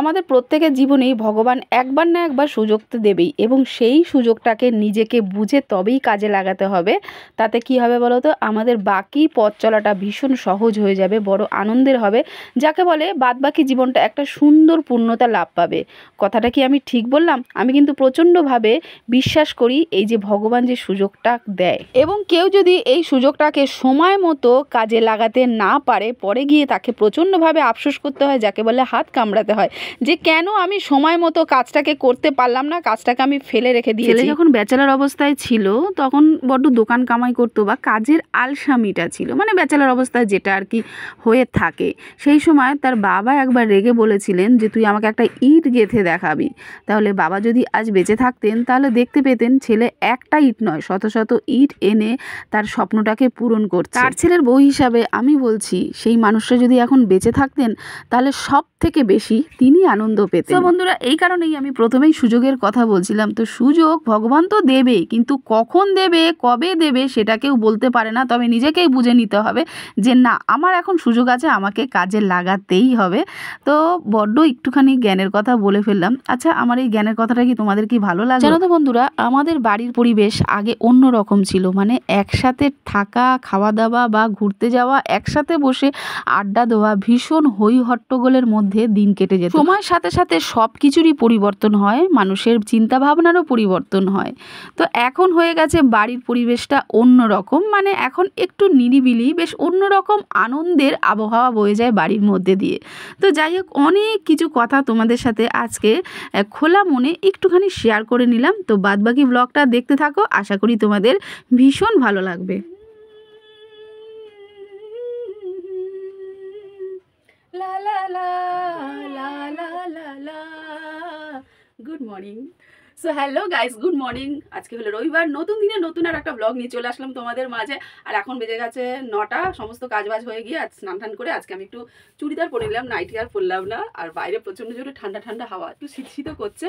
আমাদের প্রত্যেকের জীবনেই ভগবান একবার না একবার সুযোগ তো দেবেই, এবং সেই সুযোগটাকে নিজেকে বুঝে তবেই কাজে লাগাতে হবে। তাতে কি হবে বলো তো, আমাদের বাকি পথ চলাটা ভীষণ সহজ হয়ে যাবে, বড় আনন্দের হবে, যাকে বলে বাদবাকি জীবনটা একটা সুন্দর পূর্ণতা লাভ পাবে। কথাটা কি আমি ঠিক বললাম? আমি কিন্তু প্রচণ্ডভাবে বিশ্বাস করি এই যে ভগবান যে সুযোগটা দেয়, এবং কেউ যদি এই সুযোগটাকে সময় মতো কাজে লাগাতে না পারে, পরে গিয়ে তাকে প্রচণ্ডভাবে আফসোস করতে হয়, যাকে বলে হাত কামড়াতে হয়, যে কেন আমি সময় মতো কাজটাকে করতে পারলাম না, কাজটাকে আমি ফেলে রেখে দিয়েছি। ছেলে যখন ব্যাচেলার অবস্থায় ছিল তখন বড্ড দোকান কামাই করতো, বা কাজের আলসামিটা ছিল, মানে ব্যাচেলার অবস্থায় যেটা আর কি হয়ে থাকে। সেই সময় তার বাবা একবার রেগে বলেছিলেন যে তুই আমাকে একটা ইট গেঁথে দেখাবি। তাহলে বাবা যদি আজ বেঁচে থাকতেন তাহলে দেখতে পেতেন ছেলে একটা ইট নয়, শত শত ইট এনে তার স্বপ্নটাকে পূরণ করছে। তার ছেলের বউ হিসাবে আমি বলছি, সেই মানুষটা যদি এখন বেঁচে থাকতেন তাহলে সব থেকে বেশি তিনি আনন্দ পেতেন। তো বন্ধুরা, এই কারণেই আমি প্রথমেই সুযোগের কথা বলছিলাম। তো সুযোগ ভগবান তো দেবে, কিন্তু কখন দেবে, কবে দেবে সেটা কেউ বলতে পারে না, তবে নিজেকেই বুঝে নিতে হবে যে না, আমার এখন সুযোগ আছে, আমাকে কাজে লাগাতেই হবে। তো বড্ড একটুখানি জ্ঞানের কথা বলে ফেললাম। আচ্ছা, আমার এই জ্ঞানের কথাটা কি তোমাদের কি ভালো লাগে? জানো তো বন্ধুরা, আমাদের বাড়ির পরিবেশ আগে অন্য রকম ছিল, মানে একসাথে থাকা, খাওয়া দাওয়া বা ঘুরতে যাওয়া, একসাথে বসে আড্ডা দেওয়া, ভীষণ হই হট্টগোলের মধ্যে দিন কেটে যেত। সময়ের সাথে সাথে সব কিছুরই পরিবর্তন হয়, মানুষের চিন্তা ভাবনারও পরিবর্তন হয়। তো এখন হয়ে গেছে বাড়ির পরিবেশটা অন্য রকম, মানে এখন একটু নিরিবিলি, বেশ অন্যরকম আনন্দের আবহাওয়া বয়ে যায় বাড়ির মধ্যে দিয়ে। তো যাই হোক, অনেক কিছু কথা তোমাদের সাথে আজকে খোলা মনে একটুখানি শেয়ার করে নিলাম। তো বাদবাকি ব্লগটা দেখতে থাকো, আশা করি তোমাদের ভীষণ ভালো লাগবে। লা লা লা লা লা লা লা। Good morning. So hello guys, good morning. আজকে হলো রবিবার, নতুন দিনে নতুন আর একটা ব্লগ নিয়ে চলে আসলাম তোমাদের মাঝে। আর এখন বেজে গেছে 9টা, সমস্ত কাজবাজ হয়ে গিয়ে আজ স্নান টান করে আজকে আমি একটু চুড়িদার পরে নিলাম, নাইটি আর পরলাম না। আর বাইরে প্রচণ্ড জোরে ঠান্ডা ঠান্ডা হাওয়া, একটু শীত শীতও করছে।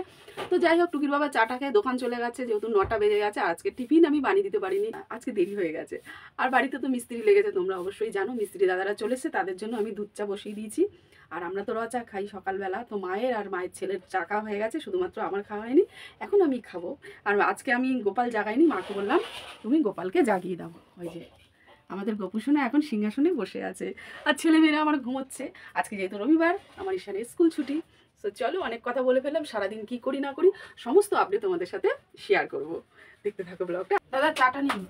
তো যাই হোক, টুকির বাবা চাটা খেয়ে দোকান চলে গেছে, যেহেতু 9টা বেজে গেছে। আর আজকে টিফিন আমি বানিয়ে দিতে পারিনি, আজকে দেরি হয়ে গেছে। আর বাড়িতে তো মিস্ত্রি লেগেছে, তোমরা অবশ্যই জানো। মিস্ত্রি দাদারা চলেছে, তাদের জন্য আমি দুধ চা বসিয়ে দিয়েছি। আর আমরা তো র চা খাই সকালবেলা, তো মায়ের আর মায়ের ছেলের চা খাওয়া হয়ে গেছে, শুধুমাত্র আমার খাওয়া হয়নি, এখন আমি খাবো। আর আজকে আমি গোপাল জাগাইনি, মাকে বললাম তুমি গোপালকে জাগিয়ে দাও। ওই যে আমাদের গোপুসোনা এখন সিংহাসনে বসে আছে, আর ছেলেমেয়েরা আমার ঘুমোচ্ছে। আজকে যেহেতু রবিবার, আমার ঈশানের স্কুল ছুটি। তো চলো, অনেক কথা বলে ফেললাম, সারাদিন কি করি না করি সমস্ত আপডেট তোমাদের সাথে শেয়ার করব। দেখতে থাকো ব্লগটা। দাদা চাটা নিন।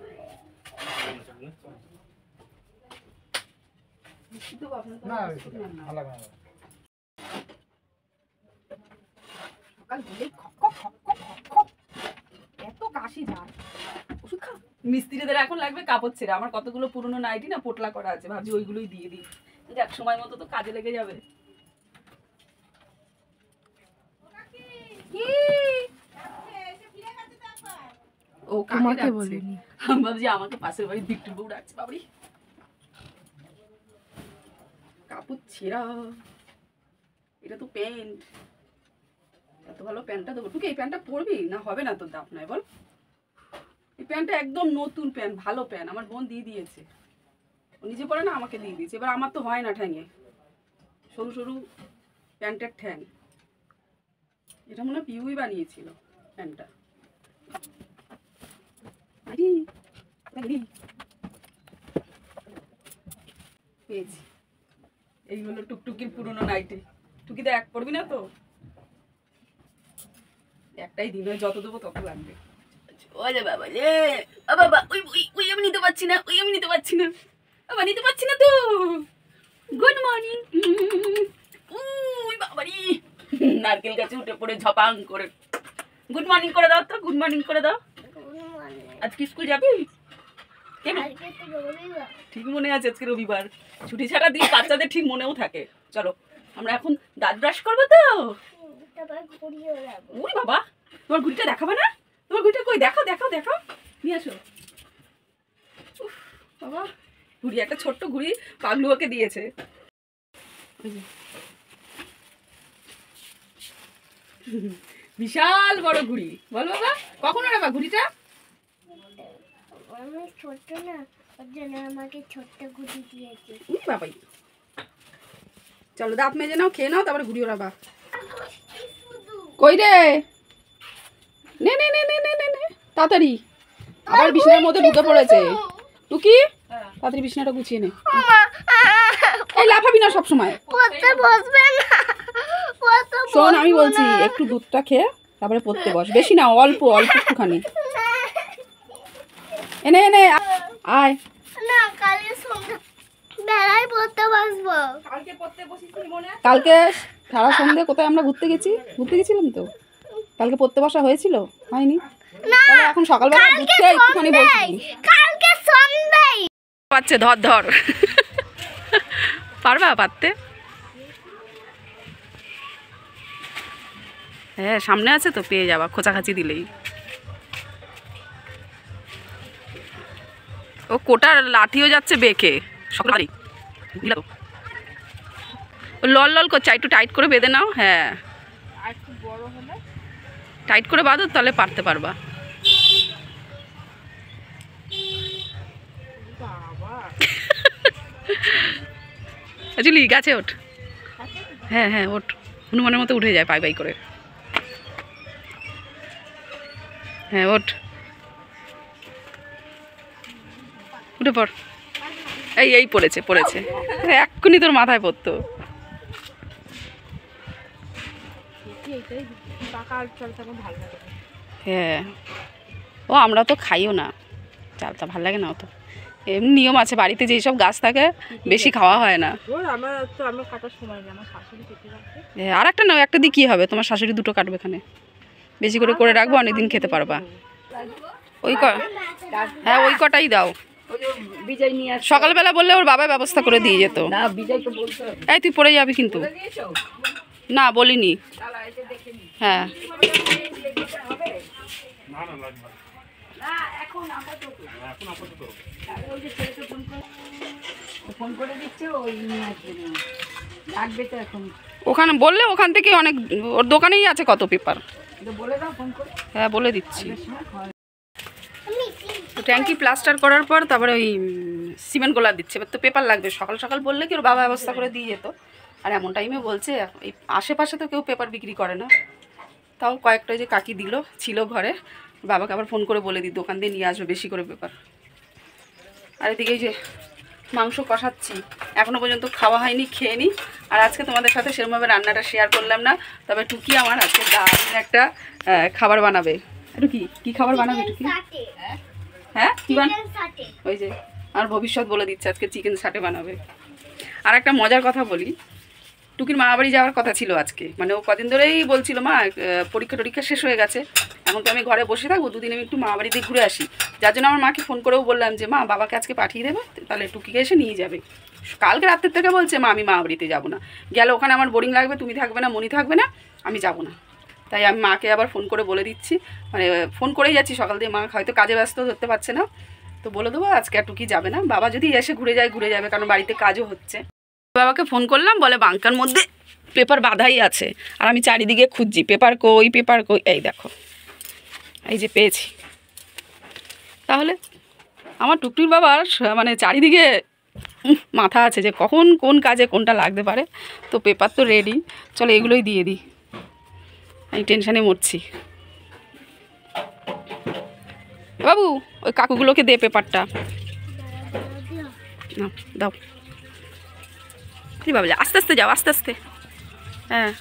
এত কাশি যায়, ওষুধ খা। মিস্ত্রিদের এখন লাগবে কাপড় ছেঁড়া, আমার কতগুলো পুরনো নাইটি না পোটলা করা আছে, ভাবছি ওইগুলোই দিয়ে দিই, এক সময় মতো তো কাজে লেগে যাবে। ও কাকে বলেনি, আমি ভাবছি আমাকে পাশের বাড়ির দিকটুর বউ ডাকছে। বাবরি কাপড় ছেঁড়া, এটা তো প্যান্ট, এত ভালো প্যান্টটা দেবো। তুই এই প্যান্টটা পরবি না? হবে না তোর দাপ নাই বল। এই প্যান্টটা একদম নতুন প্যান্ট, ভালো প্যান্ট, আমার বোন দিয়ে দিয়েছে। ও নিজে পরে না, আমাকে দিয়ে দিয়েছে। এবার আমার তো হয় না ঠ্যাঙে, সরু সরু প্যান্টের ঠ্যাং। এটা মনে হয় পিউই বানিয়েছিল প্যান্টটা। পেয়েছি, এই হলো টুকটুকির পুরনো নাইটি। টুকি দেখ, পড়বি না তো? একটাই দিন হয়, যত দেবো তত লাগবে। ওরে বাবা রে, বাবা ওই ওই ওই আমি নিতে পারছি না, ওই আমি নিতে পারছি না, বাবা নিতে পারছি না তো। Good morning. ওই বাবারি, নারকেল গাছে উঠে পড়ে ঝপাং করে গুড মর্নিং করে দাও তো, গুড মর্নিং করে দাও। আজ কি স্কুল যাবি? ঠিক মনে আছে আজকে রবিবার, ছুটি ছাড়া দিন বাচ্চাদের ঠিক মনেও থাকে। চলো আমরা এখন দাঁত ব্রাশ করবো তো। ওই বাবা, তোমার ঘুড়িটা দেখাবে না? তোমার ঘুড়িটা কই? দেখাও দেখাও দেখাও, নিয়ে আসো। বাবা ঘুড়ি, একটা ছোট্ট ঘুড়ি পাগলু ওকে দিয়েছে। বিশাল বড় ঘুড়ি, বল বাবা কখন রাখা ঘুড়িটা? আমি ছোট না, ওর জন্য আমাকে ছোট্ট ঘুড়ি দিয়েছে। বাবাই চলো দাঁত মেজে নাও, খেয়ে নাও, তারপরে ঘুড়ি ওড়াবা। কই রে, নে নে নে নে নে নে নে তাড়াতাড়ি, আবার বিছানার মধ্যে ঢুকে পড়েছে। টুকি তাড়াতাড়ি বিছানাটা গুছিয়ে নে। এই লাফাবি না সব সময়। শোন আমি বলছি, একটু দুধটা খেয়ে তারপরে পড়তে বস, বেশি না, অল্প অল্প একটুখানি। এনে এনে আয়। কালকে সারা সন্ধ্যে কোথায় আমরা ঘুরতে গেছিলাম তো, কালকে পড়তে বসা হয়েছিল, হয়নি? তাহলে এখন সকালবেলা ঘুরতে একটুখানি বসবি। পাচ্ছে ধর ধর পারবা পারতে? হ্যাঁ সামনে আছে তো, পেয়ে যাবা খোঁচাখাচি দিলেই। ও কোটার লাঠিও যাচ্ছে বেঁকে, সকাল লল লল করছে, একটু টাইট করে বেঁধে নাও। হ্যাঁ টাইট করে বাঁধো, তাহলে পারতে পারবা। অ্যাকচুয়ালি গাছে ওঠ। হ্যাঁ হ্যাঁ ওঠ, হনুমানের মতো উঠে যায় পাই পাই করে। হ্যাঁ ওঠ, উঠে পড়। এই এই পড়েছে পড়েছে, এক্ষুনি তোর মাথায় পড়তো। হ্যাঁ ও আমরা তো খাইও না চালটা, ভাল লাগে না অত। এমনি নিয়ম আছে, বাড়িতে যেই সব গাছ থাকে বেশি খাওয়া হয় না। আর একটা নাও, একটা দিয়ে কী হবে, তোমার শাশুড়ি দুটো কাটবে, এখানে বেশি করে করে রাখবো, অনেকদিন খেতে পারবা। ওই হ্যাঁ ওই কটাই দাও। সকালবেলা বললে ওর বাবা ব্যবস্থা করে দিয়ে যেত। এই তুই পড়ে যাবি কিন্তু। না বলিনি। হ্যাঁ ওখানে বললে ওখান থেকে অনেক, ওর দোকানেই আছে কত পেপার। হ্যাঁ বলে দিচ্ছি। ট্যাঙ্কি প্লাস্টার করার পর তারপরে ওই সিমেন্ট গোলা দিচ্ছে, এবার তো পেপার লাগবে। সকাল সকাল বললে কি ওর বাবা ব্যবস্থা করে দিয়ে যেত, আর এমন টাইমে বলছে। এই আশেপাশে তো কেউ পেপার বিক্রি করে না, তাও কয়েকটা যে কাকি দিল ছিল ঘরে, বাবাকে আবার ফোন করে বলে দিই দোকান দিয়ে নিয়ে আসবে বেশি করে পেপার। আর এদিকে যে মাংস কষাচ্ছি, এখনও পর্যন্ত খাওয়া হয়নি, খেয়ে নিই। আর আজকে তোমাদের সাথে সেরকমভাবে রান্নাটা শেয়ার করলাম না, তবে টুকি আমার আজকে দারুণ একটা খাবার বানাবে। টুকি কী খাবার বানাবে টুকি? হ্যাঁ কী ওই যে আর ভবিষ্যৎ বলে দিচ্ছে, আজকে চিকেন সাটে বানাবে। আর একটা মজার কথা বলি, টুকির মামাবাড়ি যাওয়ার কথা ছিল আজকে, মানে ও কদিন ধরেই বলছিল মা পরীক্ষা শেষ হয়ে গেছে, এখন তো আমি ঘরে বসে থাকবো, দুদিন আমি একটু মামাবাড়িতে ঘুরে আসি। যার জন্য আমার মাকে ফোন করেও বললাম যে মা বাবাকে আজকে পাঠিয়ে দেবে, তাহলে টুকিকে এসে নিয়ে যাবে। কালকে রাত্রের থেকে বলছে মা আমি মামাবাড়িতে যাবো না, গেলে ওখানে আমার বোরিং লাগবে, তুমি থাকবে না, মনি থাকবে না, আমি যাবো না। তাই আমি মাকে আবার ফোন করে বলে দিচ্ছি, মানে ফোন করেই যাচ্ছি সকাল দিয়ে, মা হয়তো কাজে ব্যস্ত ধরতে পারছে না, তো বলে দেবো আজকে আর টুকি যাবে না। বাবা যদি এসে ঘুরে যাবে, কারণ বাড়িতে কাজও হচ্ছে। বাবাকে ফোন করলাম, বলে বাঙ্কার মধ্যে পেপার বাঁধাই আছে, আর আমি চারিদিকে খুঁজছি পেপার কই। এই দেখো, এই যে পেয়েছি। তাহলে আমার টুকটুর বাবার মানে চারিদিকে মাথা আছে যে কখন কোন কাজে কোনটা লাগতে পারে। তো পেপার তো রেডি, চলো এগুলোই দিয়ে দিই, আমি টেনশানে মরছি। বাবু ওই কাকুগুলোকে দে পেপারটা, না দাও। বাবু আস্তে আস্তে যাও, আস্তে আস্তে। হ্যাঁ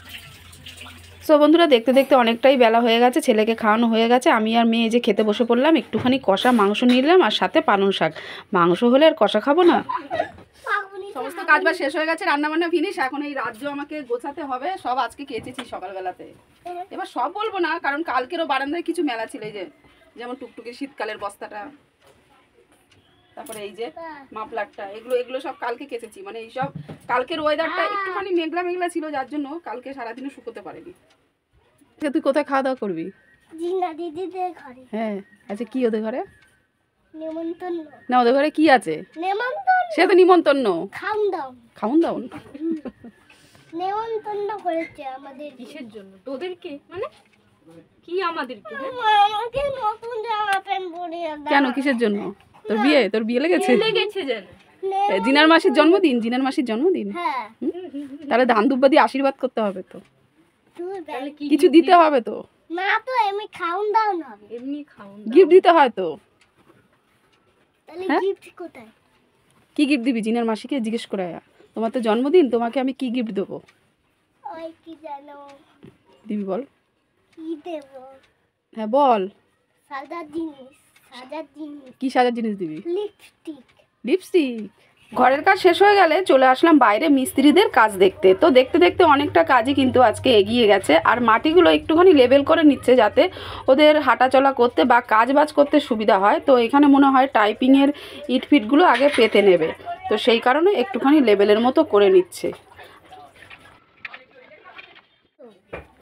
সো বন্ধুরা, দেখতে দেখতে অনেকটাই বেলা হয়ে গেছে, ছেলেকে খাওয়ানো হয়ে গেছে, আমি আর মেয়ে যে খেতে বসে পড়লাম। একটুখানি কষা মাংস নিলাম আর সাথে পালং শাক। মাংস হলে আর কষা খাবো না। সমস্ত কাজ বাজ শেষ হয়ে গেছে, রান্নাবান্না ফিনিশ। এখন এই রাজ্য আমাকে গোছাতে হবে, সব আজকে কেচেছি সকালবেলাতে। এবার সব বলবো না, কারণ কালকেরও বারান্দায় কিছু মেলা ছিল, এই যে যেমন টুকটুকি শীতকালের বস্তাটা, তারপরে এই যে মাফলারটা, এগুলো সব কালকে কেচেছি। মানে এইসব কালকের ওয়েদারটা একটুখানি মেঘলা মেঘলা ছিল, যার জন্য কালকে সারাদিনে শুকোতে পারেনি। তুই কোথায় খাওয়া দাওয়া করবি? হ্যাঁ আচ্ছা, কি ওদের ঘরে না, ওদের ঘরে কি আছে? সে তো নিমন্ত্রণ, খাউন দাও নেমন্তন্ন করেছে আমাদের। কিসের জন্য? তোদেরকে মানে কি আমাদেরকে? আমাকে নতুন জামা প্যান্ট পরিয়ে দাও। কেন কিসের জন্য? তোর বিয়ে লেগেছে জানো? জিনার মাসির জন্মদিন। হ্যাঁ তাহলে ধান দুব্বা দিয়ে আশীর্বাদ করতে হবে তো। তাহলে কি কিছু দিতে হবে তো, না তো এমনি খাউন দাও না হবে, এমনি খাউন গিফট দিতে হয় তো। তাহলে হ্যাঁ? গিফট কোথায়? কি গিফট দিবি? জিনার মাসিকে জিজ্ঞেস করে আয়। তোমার তো জন্মদিন, তোমাকে আমি কি গিফট দেবো? ওই কি জানো দিবি বল। কি দেব? হ্যাঁ বল, সাজার জিনিস, সাজার জিনিস, কি সাজার জিনিস দিবি? লিপস্টিক। লিপস্টিক। ঘরের কাজ শেষ হয়ে গেলে চলে আসলাম বাইরে মিস্ত্রিদের কাজ দেখতে। তো দেখতে দেখতে অনেকটা কাজই কিন্তু আজকে এগিয়ে গেছে, আর মাটিগুলো একটুখানি লেবেল করে নিচ্ছে যাতে ওদের হাঁটাচলা করতে বা কাজ বাজ করতে সুবিধা হয়। তো এখানে মনে হয় টাইপিংয়ের ইটফিটগুলো আগে পেতে নেবে, তো সেই কারণে একটুখানি লেবেলের মতো করে নিচ্ছে।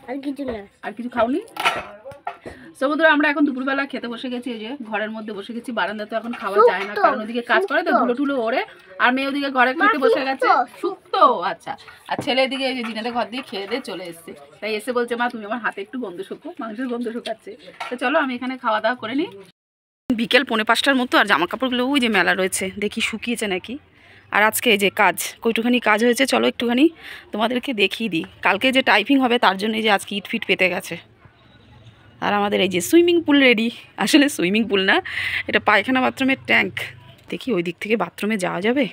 আর কিছু না। আর কিছু খাওনি? সমুদ্র আমরা এখন দুপুরবেলা খেতে বসে গেছি। এই যে ঘরের মধ্যে বসে গেছি, বারান্দা তো এখন খাওয়া যায় না, কারণ ওদিকে কাজ করে তো ধুলো টুলো ওড়ে। আর মেয়ে ওদিকে ঘরে খেতে বসে গেছে শুক্তো। আচ্ছা, আর ছেলে এদিকে এই যে জিনাদের ঘর দিয়ে খেয়ে দিয়ে চলে এসছে। তাই এসে বলছে মা তুমি আমার হাতে একটু গন্ধ শুকো, মাংসের গন্ধ শুকাচ্ছে। তো চলো আমি এখানে খাওয়া দাওয়া করে নিই। বিকেল 4:45টার মতো, আর জামা কাপড়গুলো ওই যে মেলা রয়েছে, দেখি শুকিয়েছে নাকি। আর আজকে এই যে কাজ কইটুখানি কাজ হয়েছে, চলো একটুখানি তোমাদেরকে দেখিয়ে দিই। কালকে যে টাইপিং হবে তার জন্য এই যে আজকে ইটফিট পেতে গেছে। আর আমাদের এই যে সুইমিং পুল রেডি। আসলে সুইমিং পুল না, এটা পায়খানা বাথরুমের ট্যাঙ্ক। দেখি ওই দিক থেকে বাথরুমে যাওয়া যাবে।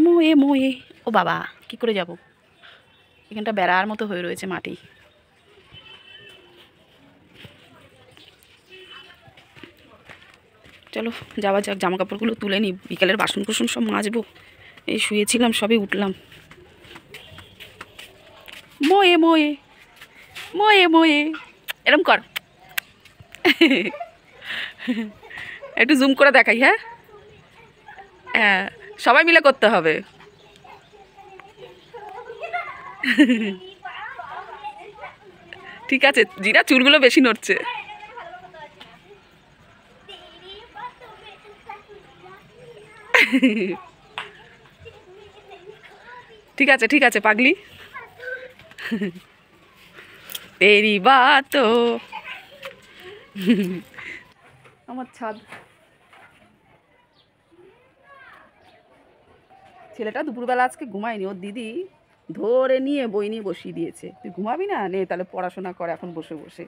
মোয়ে মোয়ে, ও বাবা কি করে যাব? এখানটা বেড়ার মতো হয়ে রয়েছে মাটি। চলো যাওয়া যাক, জামা কাপড়গুলো তুলে নিই, বিকালের বাসন কুসন সব মাজবো। এই শুয়েছিলাম, সবই উঠলাম। মোয়ে মোয়ে মোয়ে মোয়ে, এরম কর। একটু জুম করে দেখাই। হ্যাঁ হ্যাঁ, সবাই মিলে করতে হবে। ঠিক আছে, জিরা চুলগুলো বেশি নড়ছে। ঠিক আছে ঠিক আছে পাগলি। তেরি বাতো। আমার ছাদ। ছেলেটা দুপুরবেলা আজকে ঘুমায়নি, ওর দিদি ধরে নিয়ে বই নিয়ে বসিয়ে দিয়েছে। তুই ঘুমাবি না, নে তাহলে পড়াশোনা করে এখন বসে বসে।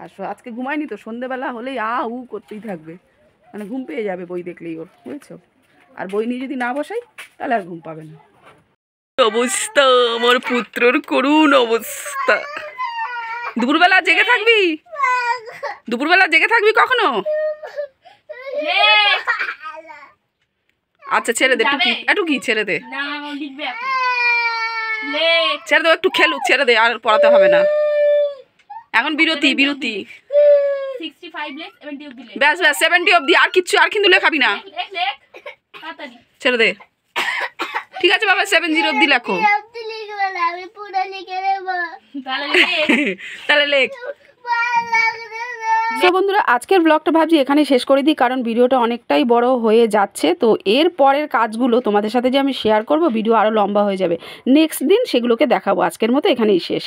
আর আজকে ঘুমায়নি তো, সন্ধেবেলা হলেই উ করতেই থাকবে, মানে ঘুম পেয়ে যাবে বই দেখলেই ওর, বুঝেছ? আর বই নিয়ে যদি না বসাই তাহলে আর ঘুম পাবে না। অবস্থা আমার পুত্রর করুণ অবস্থা। দুপুরবেলা জেগে থাকবি? দুপুরবেলা জেগে থাকবি কখনো? আচ্ছা ছেড়ে দে, একটু কি ছেড়ে দে, ছেড়ে দে, একটু খেলুক, ছেড়ে দে, আর পড়াতে হবে না এখন। বিরতি বিরতি। ব্যাস ব্যাস 70 অবধি, আর কিচ্ছু, আর কিন্তু লেখাবি না, ছেড়ে দে। ঠিক আছে বাবা, 70 অবধি লেখো। তাহলে লেখ। তো বন্ধুরা আজকের ব্লগটা ভাবছি এখানে শেষ করে দিই, কারণ ভিডিওটা অনেকটাই বড় হয়ে যাচ্ছে। তো এর পরের কাজগুলো তোমাদের সাথে যে আমি শেয়ার করব, ভিডিও আরও লম্বা হয়ে যাবে। নেক্সট দিন সেগুলোকে দেখাবো। আজকের মতো এখানেই শেষ।